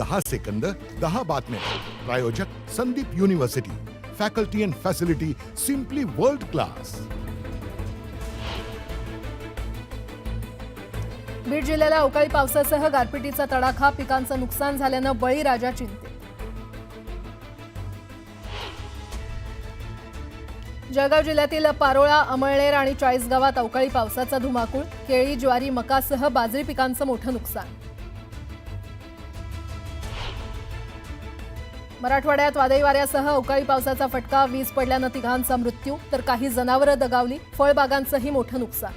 10 second 10 बातम्या. प्रायोजक Sandeep university. Faculty and facility simply world class. Beed जिल्ह्याला अवकाळी पावसासह गारपिटीचा तडाखा. पिकांचं नुकसान झाल्यानं बळीराजा चिंतेत. जळगाव जिल्ह्यातील पारोळा, अमळनेर आणि चाळीसगावात अवकाळी पावसाचा धुमाकूळ. केळी, ज्वारी, मकासह बाजरी पिकांचं मोठं नुकसान. मराठवाड्यात वादळी वाऱ्यासह अवकाळी पावसाचा फटका. वीज पडल्यानं तिघांचा मृत्यू तर काही जनावरं दगावली. फळबागांचंही मोठं नुकसान.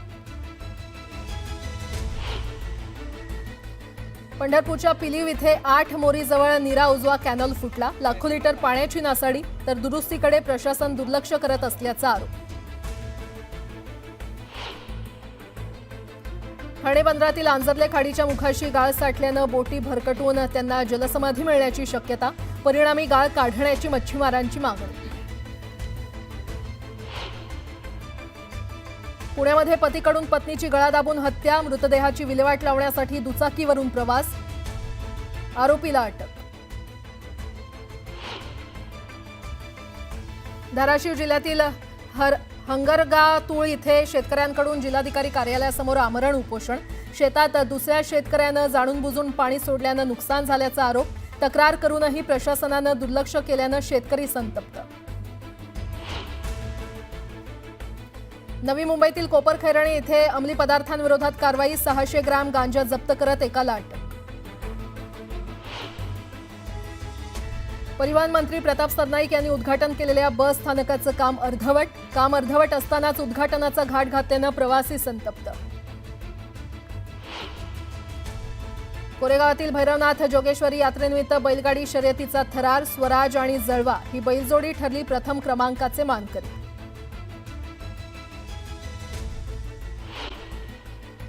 पंढरपूरच्या पिलीव इथे 8 मोरीजवळ नीरा उजवा कॅनल फुटला. लाखो लिटर पाण्याची नासाडी तर दुरुस्तीकडे प्रशासन दुर्लक्ष करत असल्याचा आरोप. ठाणे बंदरातील आंजर्ले खाडीच्या मुखाशी गाळ साठल्यानं बोटी भरकटून त्यांना जलसमाधी मिळण्याची शक्यता. परिणामी गाळ काढण्याची मच्छीमारांची मागणी. पुण्यामध्ये पतीकडून पत्नीची गळा दाबून हत्या. मृतदेहाची विल्हेवाट लावण्यासाठी दुचाकीवरून प्रवास. आरोपीला अटक. धाराशिव जिल्ह्यातील हंगरगातूळ इथे शेतकऱ्यांकडून जिल्हाधिकारी कार्यालयासमोर आमरण उपोषण. शेतात दुसऱ्या शेतकऱ्यानं जाणून बुजून पाणी सोडल्यानं नुकसान झाल्याचा आरोप. तक्रार करूनही प्रशासनानं दुर्लक्ष केल्यानं शेतकरी संतप्त. नवी मुंबईतील कोपरखैरणे इथे अंमली पदार्थांविरोधात कारवाई. 600 ग्रॅम गांजा जप्त करत एकाला अटक. परिवहन मंत्री प्रताप सरनाईक यांनी उद्घाटन केलेल्या बस स्थानकाचं काम अर्धवट असतानाच उद्घाटनाचा घाट घातल्यानं प्रवासी संतप्त. कोरेगावातील भैरवनाथ जोगेश्वरी यात्रेनिमित्त बैलगाडी शर्यतीचा थरार. स्वराज आणि जळवा ही बैलजोडी ठरली प्रथम क्रमांकाचे मानकरी.